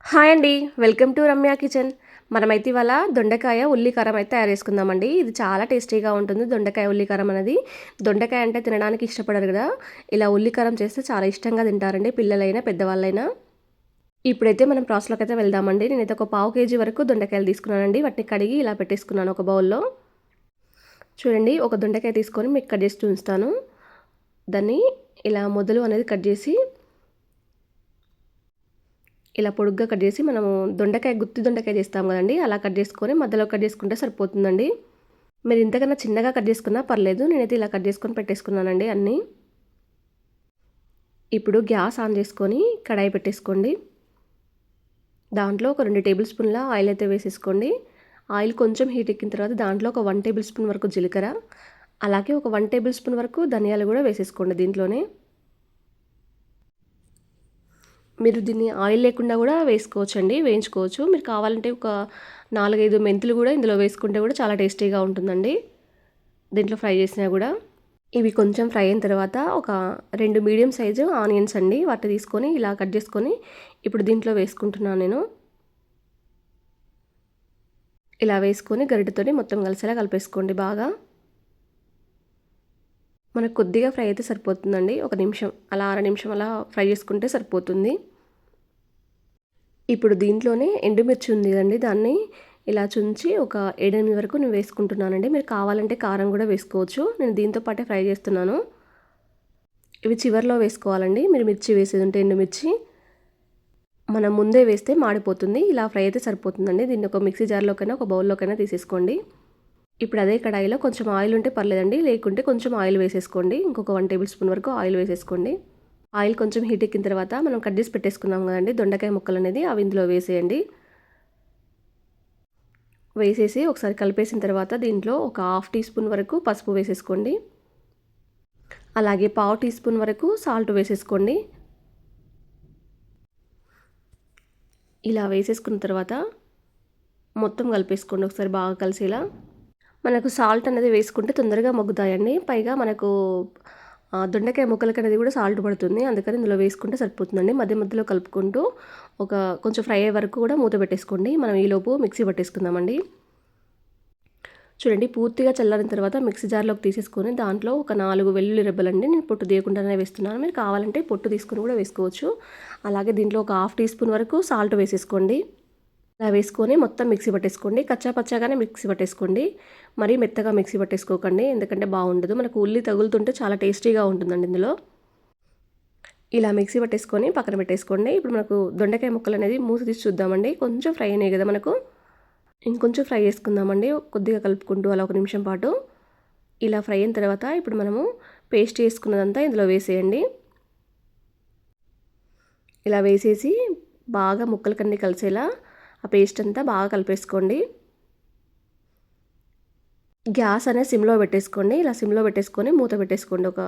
Hi అండి. Welcome to Ramya kitchen. మనమైతే ఇవాళ దొండకాయ ఉల్లి కారం అయితే తయారు చేసుకుందామండి. ఇది చాలా టేస్టీగా ఉంటుంది దొండకాయ ఉల్లి కారం అనేది. దొండకాయ అంటే తినడానికి ఇష్టపడరు కదా! ఇలా ఉల్లి కారం చేస్తే చాలా ఇష్టంగా తింటారండి పిల్లలైనా, పెద్దవాళ్ళైనా. ఇప్పుడైతే మనం ప్రాసెస్‌లోకి అయితే వెళ్దామండి. నేనైతే ఒక పావు కేజీ వరకు దొండకాయలు తీసుకున్నానండి. వాటిని కడిగి ఇలా పెట్టేసుకున్నాను ఒక బౌల్‌లో. చూడండి, ఒక దొండకాయ తీసుకొని మీకు కట్ చేసి చూపిస్తాను. దాన్ని ఇలా మొదలు అనేది కట్ చేసి ఇలా పొడుగ్గా కట్ చేసి మనము దొండకాయ గుత్తి దొండకాయ చేస్తాం కదండీ! అలా కట్ చేసుకొని మధ్యలో కట్ చేసుకుంటే సరిపోతుందండి. మీరు ఇంతకన్నా చిన్నగా కట్ చేసుకున్నా పర్లేదు. నేనైతే ఇలా కట్ చేసుకొని పెట్టేసుకున్నానండి అన్నీ. ఇప్పుడు గ్యాస్ ఆన్ చేసుకొని కడాయి పెట్టేసుకోండి. దాంట్లో ఒక 2 టేబుల్ స్పూన్ల ఆయిల్ అయితే వేసేసుకోండి. ఆయిల్ కొంచెం హీట్ ఎక్కిన తర్వాత దాంట్లో ఒక 1 టేబుల్ స్పూన్ వరకు జీలకర్ర, అలాగే ఒక 1 టేబుల్ స్పూన్ వరకు ధనియాలు కూడా వేసేసుకోండి దీంట్లోనే. మీరు దీన్ని ఆయిల్ లేకుండా కూడా వేసుకోవచ్చండి, వేయించుకోవచ్చు. మీరు కావాలంటే ఒక 4, 5 మెంతులు కూడా ఇందులో వేసుకుంటే కూడా చాలా టేస్టీగా ఉంటుందండి, దీంట్లో ఫ్రై చేసినా కూడా. ఇవి కొంచెం ఫ్రై అయిన తర్వాత ఒక 2 మీడియం సైజు ఆనియన్స్ అండి, వాటిని తీసుకొని ఇలా కట్ చేసుకొని ఇప్పుడు దీంట్లో వేసుకుంటున్నాను నేను. ఇలా వేసుకొని గరిటెతోని మొత్తం కలిసేలా కలిపేసుకోండి బాగా. మనకు కొద్దిగా ఫ్రై అయితే సరిపోతుందండి. ఒక నిమిషం అలా, అర నిమిషం అలా ఫ్రై చేసుకుంటే సరిపోతుంది. ఇప్పుడు దీంట్లోనే ఎండుమిర్చి ఉంది కదండి, దాన్ని ఇలా చుంచి ఒక 7, 8 వరకు నేను వేసుకుంటున్నానండి. మీరు కావాలంటే కారం కూడా వేసుకోవచ్చు. నేను దీంతో పాటే ఫ్రై చేస్తున్నాను. ఇవి చివర్లో వేసుకోవాలండి. మీరు మిర్చి వేసేది ఉంటే ఎండుమిర్చి మనం ముందే వేస్తే మాడిపోతుంది. ఇలా ఫ్రై అయితే సరిపోతుందండి. దీన్ని ఒక మిక్సీ జార్లోకైనా ఒక బౌల్లోకైనా తీసేసుకోండి. ఇప్పుడు అదే కడాయిలో కొంచెం ఆయిల్ ఉంటే పర్లేదండి, లేకుంటే కొంచెం ఆయిల్ వేసేసుకోండి. ఇంకొక 1 టేబుల్ స్పూన్ వరకు ఆయిల్ వేసేసుకోండి. ఆయిల్ కొంచెం హీట్ ఎక్కిన తర్వాత మనం కట్ చేసి పెట్టేసుకున్నాం కదండి దొండకాయ ముక్కలు అనేది, అవి ఇందులో వేసేయండి. వేసేసి ఒకసారి కలిపేసిన తర్వాత దీంట్లో ఒక హాఫ్ టీ స్పూన్ వరకు పసుపు వేసేసుకోండి. అలాగే పావు టీ స్పూన్ వరకు సాల్ట్ వేసేసుకోండి. ఇలా వేసేసుకున్న తర్వాత మొత్తం కలిపేసుకోండి ఒకసారి బాగా కలిసేలా. మనకు సాల్ట్ అనేది వేసుకుంటే తొందరగా మగ్గుతాయండి. పైగా మనకు దొండకాయ ముక్కలకి అనేది కూడా సాల్ట్ పడుతుంది. అందుకని ఇందులో వేసుకుంటే సరిపోతుందండి. మధ్య మధ్యలో కలుపుకుంటూ ఒక కొంచెం ఫ్రై అయ్యే వరకు కూడా మూత పెట్టేసుకోండి. మనం ఈలోపు మిక్సీ పట్టేసుకుందామండి. చూడండి, పూర్తిగా చల్లారిన తర్వాత మిక్సీ జార్లోకి తీసేసుకొని దాంట్లో ఒక 4 వెల్లుల్లి రెబ్బలండి, నేను పొట్టు తీయకుండానే వేస్తున్నాను. మీరు కావాలంటే పొట్టు తీసుకొని కూడా వేసుకోవచ్చు. అలాగే దీంట్లో ఒక హాఫ్ టీ స్పూన్ వరకు సాల్ట్ వేసేసుకోండి. ఇలా వేసుకొని మొత్తం మిక్సీ పట్టేసుకోండి. కచ్చా పచ్చాగానే మిక్సీ పట్టేసుకోండి. మరీ మెత్తగా మిక్సీ పట్టేసుకోకండి, ఎందుకంటే బాగుండదు. మనకు ఉల్లి తగులుతుంటే చాలా టేస్టీగా ఉంటుందండి ఇందులో. ఇలా మిక్సీ పట్టేసుకొని పక్కన పెట్టేసుకోండి. ఇప్పుడు మనకు దొండకాయ ముక్కలు అనేది మూసి తీసి చూద్దామండి. కొంచెం ఫ్రై అయినాయి కదా మనకు, ఇంకొంచెం ఫ్రై చేసుకుందామండి కొద్దిగా కలుపుకుంటూ అలా ఒక నిమిషం పాటు. ఇలా ఫ్రై అయిన తర్వాత ఇప్పుడు మనము పేస్ట్ చేసుకున్నదంతా ఇందులో వేసేయండి. ఇలా వేసేసి బాగా ముక్కలకన్నీ కలిసేలా ఆ పేస్ట్ అంతా బాగా కలిపేసుకోండి. గ్యాస్ అనేది సిమ్లో పెట్టేసుకోండి. ఇలా సిమ్లో పెట్టేసుకొని మూత పెట్టేసుకోండి ఒక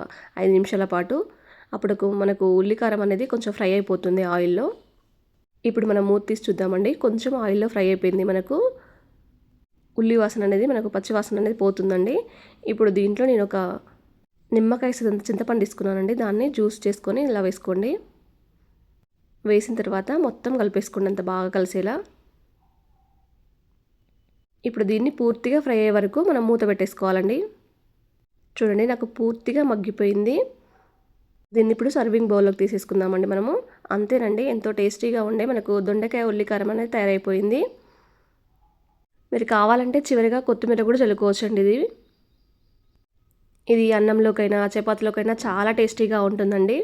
5 నిమిషాల పాటు. అప్పుడు మనకు ఉల్లికారం అనేది కొంచెం ఫ్రై అయిపోతుంది ఆయిల్లో. ఇప్పుడు మనం మూత తీసి చూద్దామండి. కొంచెం ఆయిల్లో ఫ్రై అయిపోయింది మనకు. ఉల్లి వాసన అనేది, మనకు పచ్చి వాసన అనేది పోతుందండి. ఇప్పుడు దీంట్లో నేను ఒక నిమ్మకాయ చింతపండు తీసుకున్నానండి, దాన్ని జ్యూస్ చేసుకొని ఇలా వేసుకోండి. వేసిన తర్వాత మొత్తం కలిపేసుకోండి అంత బాగా కలిసేలా. ఇప్పుడు దీన్ని పూర్తిగా ఫ్రై అయ్యే వరకు మనం మూత పెట్టేసుకోవాలండి. చూడండి, నాకు పూర్తిగా మగ్గిపోయింది. దీన్ని ఇప్పుడు సర్వింగ్ బౌల్లోకి తీసేసుకుందామండి మనము. అంతేనండి, ఎంతో టేస్టీగా ఉండే మనకు దొండకాయ ఉల్లికారం అనేది తయారైపోయింది. మీరు కావాలంటే చివరిగా కొత్తిమీర కూడా చల్లుకోవచ్చండి. ఇది అన్నంలోకైనా చపాతీలోకైనా చాలా టేస్టీగా ఉంటుందండి.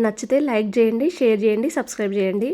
నచ్చితే లైక్ చేయండి, షేర్ చేయండి, సబ్స్క్రైబ్ చేయండి.